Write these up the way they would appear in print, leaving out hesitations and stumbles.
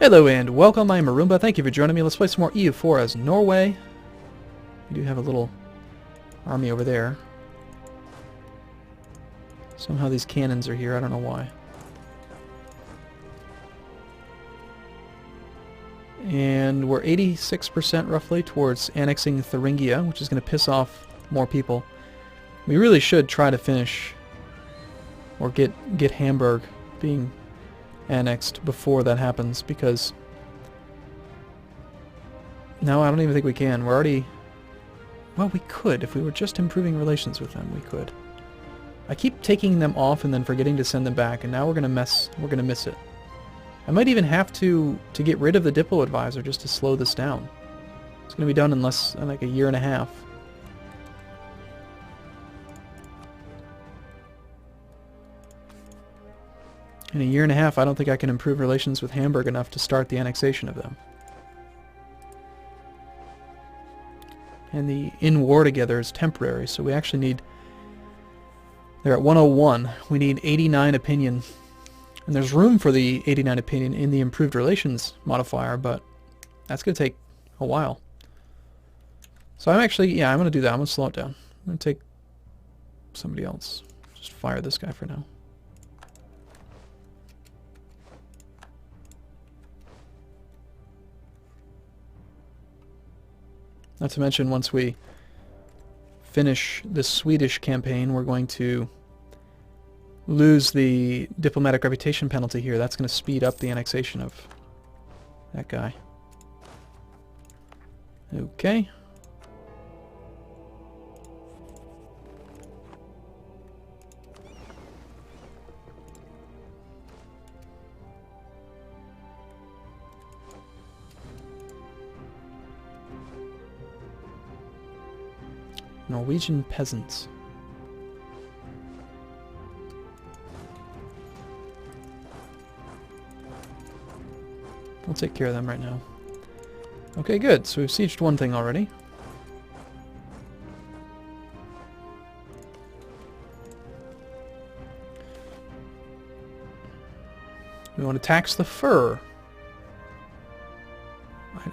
Hello and welcome, I'm Arumba. Thank you for joining me. Let's play some more EU4 as Norway. We do have a little army over there. Somehow these cannons are here, I don't know why. And we're 86% roughly towards annexing Thuringia, which is going to piss off more people. We really should try to finish or get Hamburg being annexed before that happens, because no, I don't even think we can. We're already, well, we could if we were just improving relations with them. We could. I keep taking them off and then forgetting to send them back, and now we're gonna miss it. I might even have to get rid of the Diplo Advisor just to slow this down. It's gonna be done in less than like a year and a half. In a year and a half, I don't think I can improve relations with Hamburg enough to start the annexation of them. And the in war together is temporary, so we actually need... They're at 101. We need 89 opinion. And there's room for the 89 opinion in the improved relations modifier, but that's going to take a while. So I'm actually, yeah, I'm going to do that. I'm going to slow it down. I'm going to take somebody else. Just fire this guy for now. Not to mention, once we finish the Swedish campaign, we're going to lose the diplomatic reputation penalty here. That's going to speed up the annexation of that guy. Okay. Norwegian peasants. We'll take care of them right now. Okay, good. So we've sieged one thing already. We want to tax the fur.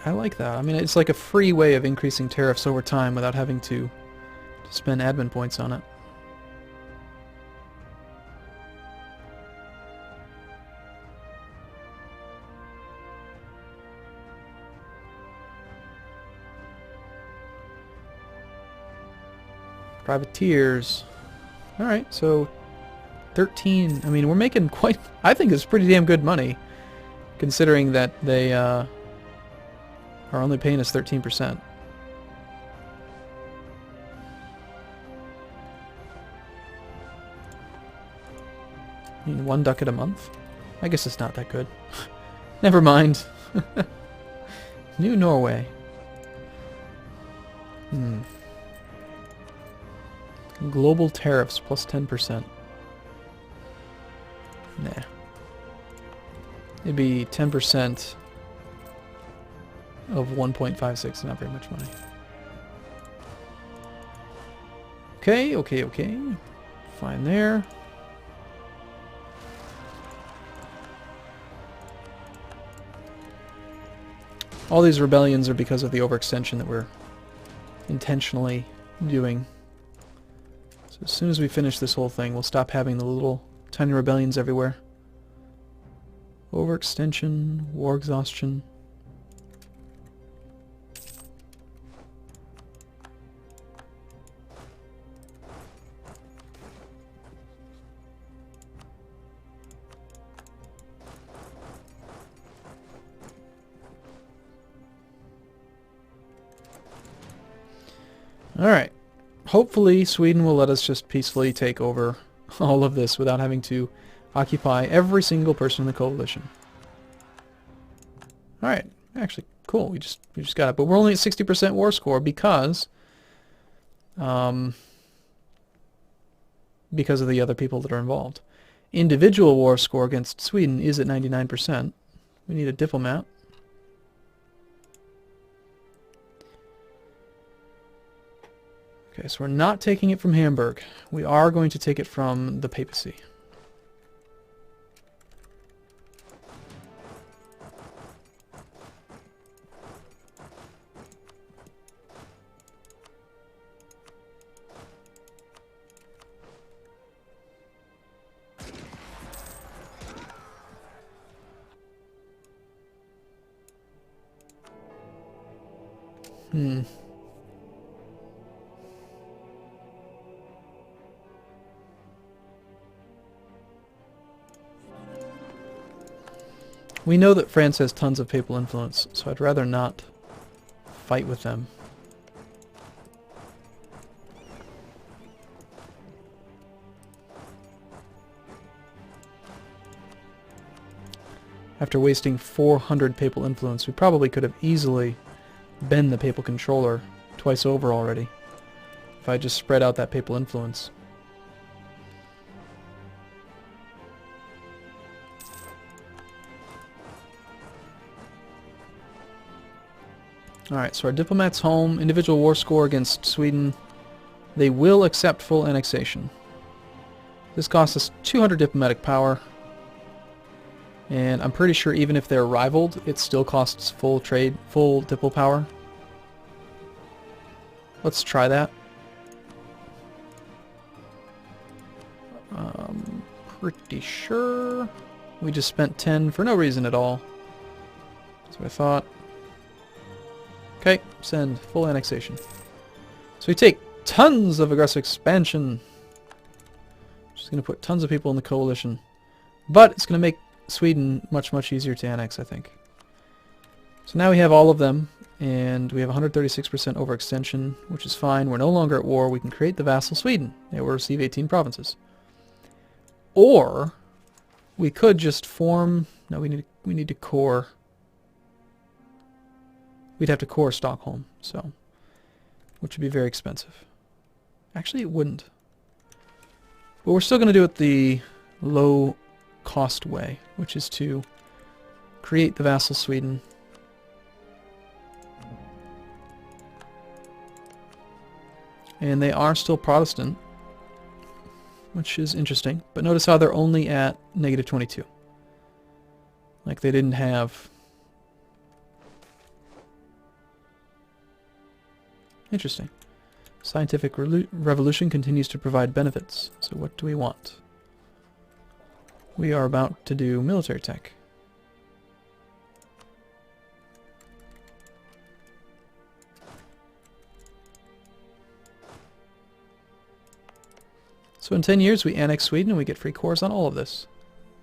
I like that. I mean, it's like a free way of increasing tariffs over time without having to spend admin points on it. Privateers. Alright, so 13. I mean, we're making quite... I think it's pretty damn good money, considering that they are only paying us 13%. I mean, 1 ducat a month? I guess it's not that good. Never mind. New Norway. Global tariffs plus 10%. Nah. It'd be 10% of 1.56, not very much money. Okay. Fine there. All these rebellions are because of the overextension that we're intentionally doing. So as soon as we finish this whole thing, we'll stop having the little tiny rebellions everywhere. Overextension, war exhaustion. Alright. Hopefully Sweden will let us just peacefully take over all of this without having to occupy every single person in the coalition. Alright. Actually, cool. We just got it. But we're only at 60% war score because of the other people that are involved. Individual war score against Sweden is at 99%. We need a diplomat. Okay, so we're not taking it from Hamburg. We are going to take it from the papacy. Hmm. We know that France has tons of papal influence, so I'd rather not fight with them. After wasting 400 papal influence, we probably could have easily been the papal controller twice over already, if I just spread out that papal influence. Alright, so our diplomat's home, individual war score against Sweden. They will accept full annexation. This costs us 200 diplomatic power. And I'm pretty sure even if they're rivaled, it still costs full diplo power. Let's try that. Pretty sure we just spent 10 for no reason at all. That's what I thought. Okay, send full annexation. So we take tons of aggressive expansion. Just going to put tons of people in the coalition. But it's going to make Sweden much, much easier to annex, I think. So now we have all of them, and we have 136% overextension, which is fine. We're no longer at war. We can create the vassal Sweden. It will receive 18 provinces. Or we could just form... No, we need to core... We'd have to core Stockholm, so... Which would be very expensive. Actually, it wouldn't. But we're still going to do it the low-cost way, which is to create the vassal Sweden. And they are still Protestant, which is interesting. But notice how they're only at -22. Like they didn't have... Interesting. Scientific revolution continues to provide benefits. So what do we want? We are about to do military tech. So in 10 years we annex Sweden and we get free cores on all of this.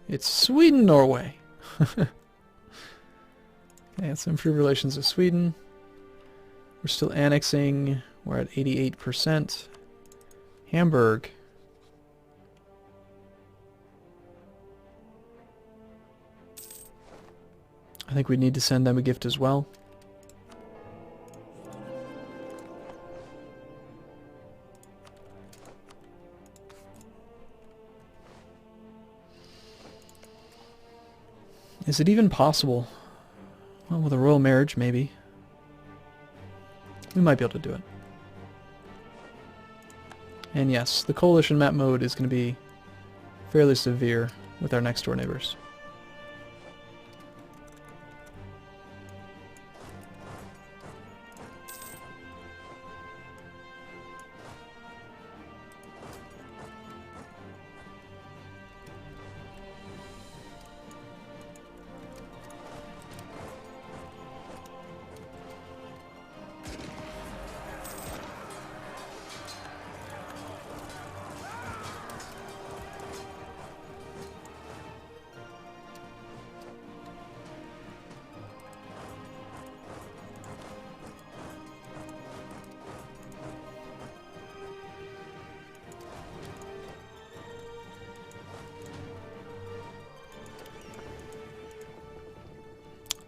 It's Sweden-Norway. Okay, let's improve relations with Sweden. We're still annexing. We're at 88%. Hamburg. I think we need to send them a gift as well. Is it even possible? Well, with a royal marriage, maybe. We might be able to do it. And yes, the coalition map mode is going to be fairly severe with our next door neighbors.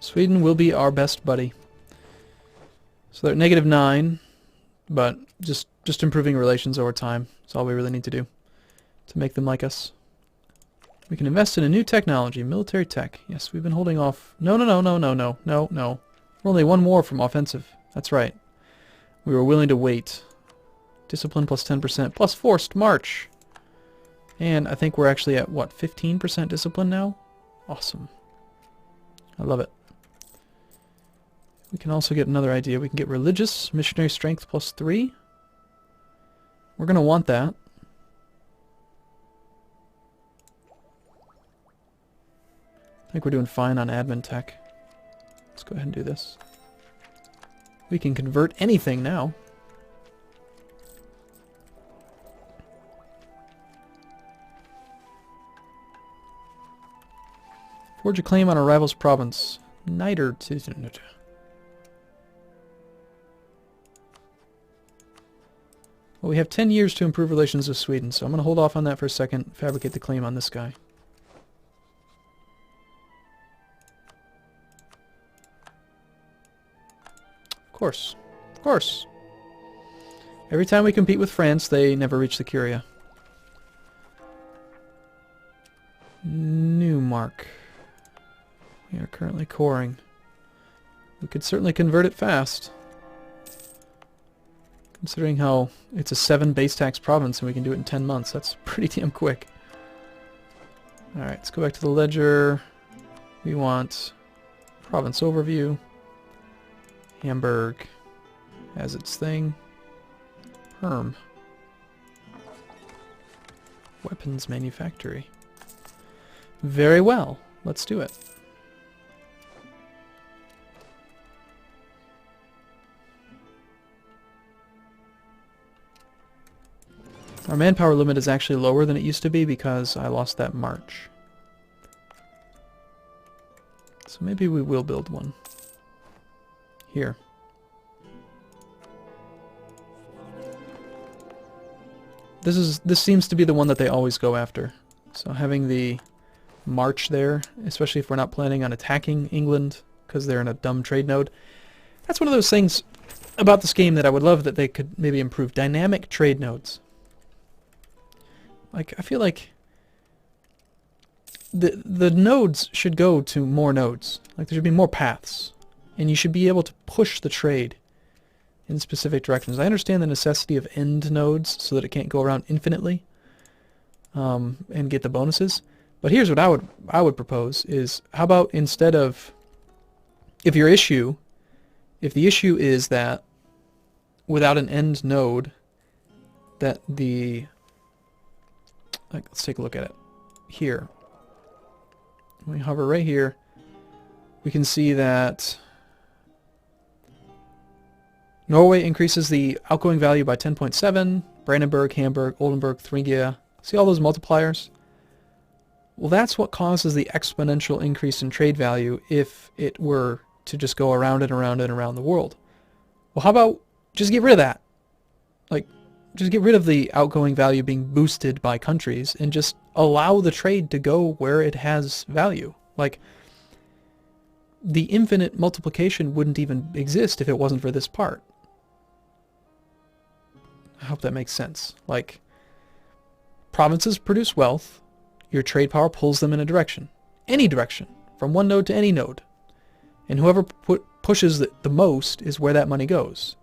Sweden will be our best buddy. So they're at -9, but just improving relations over time. That's all we really need to do to make them like us. We can invest in a new technology, military tech. Yes, we've been holding off. No. We're only one more from offensive. That's right. We were willing to wait. Discipline plus 10% plus forced march. And I think we're actually at, what, 15% discipline now? Awesome. I love it. We can also get another idea. We can get religious, missionary strength plus 3. We're going to want that. I think we're doing fine on admin tech. Let's go ahead and do this. We can convert anything now. Forge a claim on a rival's province. Niter to... Well, we have 10 years to improve relations with Sweden, so I'm going to hold off on that for a second, fabricate the claim on this guy. Of course. Of course. Every time we compete with France, they never reach the Curia. Newmark. We are currently coring. We could certainly convert it fast. Considering how it's a 7 base tax province and we can do it in 10 months. That's pretty damn quick. Alright, let's go back to the ledger. We want province overview. Hamburg has its thing. Perm. Weapons manufactory. Very well. Let's do it. Our manpower limit is actually lower than it used to be because I lost that march. So maybe we will build one. Here. This seems to be the one that they always go after. So having the march there, especially if we're not planning on attacking England because they're in a dumb trade node. That's one of those things about this game that I would love that they could maybe improve. Dynamic trade nodes. Like, I feel like the nodes should go to more nodes. Like, there should be more paths. And you should be able to push the trade in specific directions. I understand the necessity of end nodes so that it can't go around infinitely and get the bonuses. But here's what I would propose is, how about instead of, if the issue is that without an end node, that the, like, let's take a look at it here. When we hover right here, we can see that Norway increases the outgoing value by 10.7, Brandenburg, Hamburg, Oldenburg, Thuringia. See all those multipliers? Well, that's what causes the exponential increase in trade value if it were to just go around and around and around the world. Well, how about just get rid of that? Like, just get rid of the outgoing value being boosted by countries and just allow the trade to go where it has value. Like, the infinite multiplication wouldn't even exist if it wasn't for this part. I hope that makes sense. Like, provinces produce wealth. Your trade power pulls them in a direction. Any direction. From one node to any node. And whoever pushes the most is where that money goes.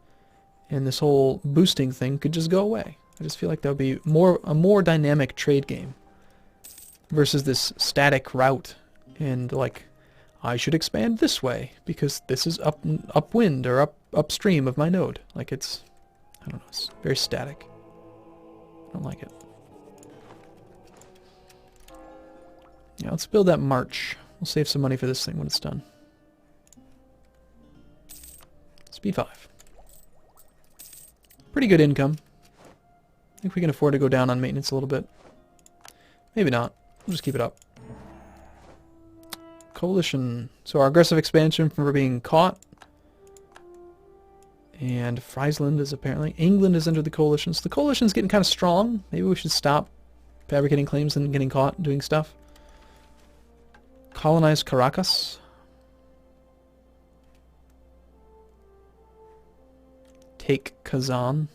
And this whole boosting thing could just go away. I just feel like that would be a more dynamic trade game. Versus this static route. And like, I should expand this way because this is upwind or upstream of my node. Like, it's, I don't know, it's very static. I don't like it. Yeah, let's build that march. We'll save some money for this thing when it's done. Speed 5. Pretty good income. I think we can afford to go down on maintenance a little bit. Maybe not. We'll just keep it up. Coalition. So our aggressive expansion from being caught. And Friesland is apparently... England is under the coalition. So the coalition's getting kind of strong. Maybe we should stop fabricating claims and getting caught doing stuff. Colonize Caracas. Take Kazan.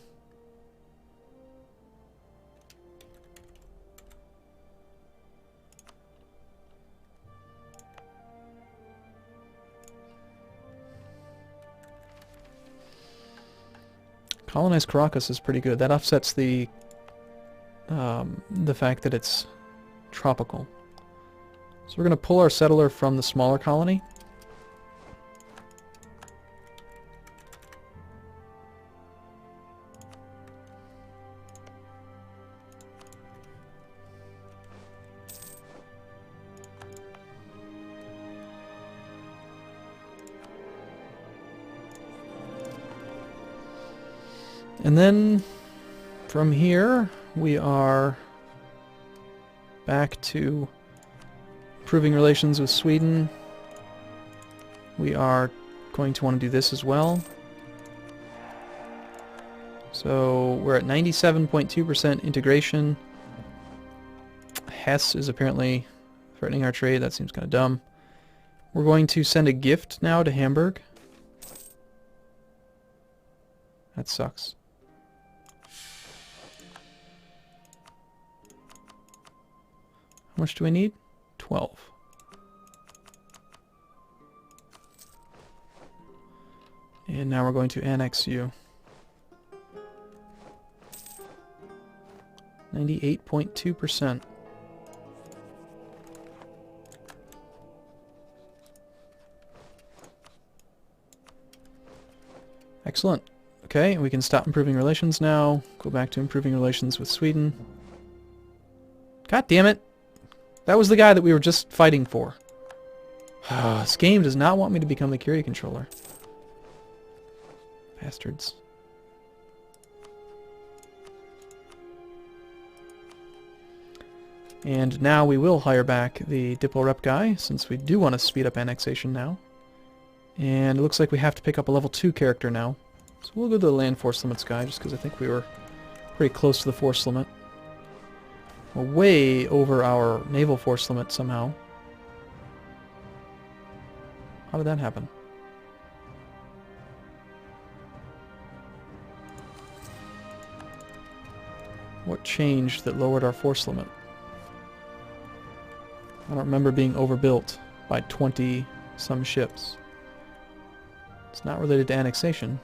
Colonize Caracas is pretty good. That offsets the fact that it's tropical. So we're going to pull our settler from the smaller colony. And then from here we are back to improving relations with Sweden. We are going to want to do this as well. So we're at 97.2% integration. Hesse is apparently threatening our trade. That seems kind of dumb. We're going to send a gift now to Hamburg. That sucks. How much do we need? 12. And now we're going to annex you. 98.2%. Excellent. Okay, we can stop improving relations now. Go back to improving relations with Sweden. God damn it! That was the guy that we were just fighting for. This game does not want me to become the Curie controller. Bastards. And now we will hire back the Diplo Rep guy, since we do want to speed up annexation now. And it looks like we have to pick up a level 2 character now. So we'll go to the land force limits guy, just because I think we were pretty close to the force limit. We're way over our naval force limit somehow. How did that happen? What changed that lowered our force limit? I don't remember being overbuilt by 20 some ships. It's not related to annexation.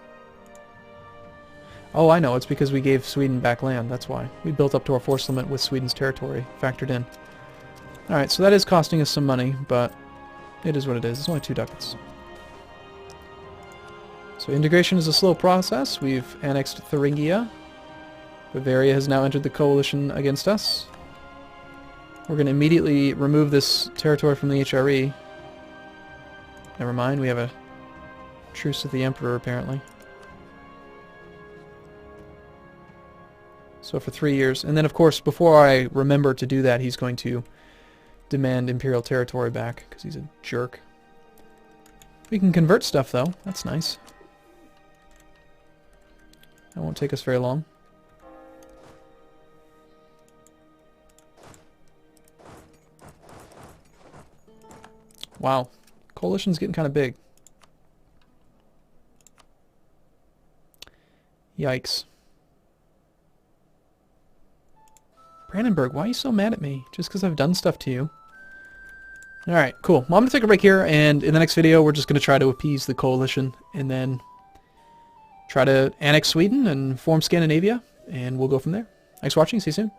Oh, I know, it's because we gave Sweden back land, that's why. We built up to our force limit with Sweden's territory factored in. Alright, so that is costing us some money, but it is what it is. It's only 2 ducats. So integration is a slow process. We've annexed Thuringia. Bavaria has now entered the coalition against us. We're going to immediately remove this territory from the HRE. Never mind, we have a truce with the Emperor, apparently. So for 3 years. And then, of course, before I remember to do that, he's going to demand Imperial territory back, because he's a jerk. We can convert stuff, though. That's nice. That won't take us very long. Wow. Coalition's getting kind of big. Yikes. Brandenburg, why are you so mad at me? Just because I've done stuff to you? Alright, cool. Well, I'm going to take a break here, and in the next video, we're just going to try to appease the coalition, and then try to annex Sweden and form Scandinavia, and we'll go from there. Thanks for watching. See you soon.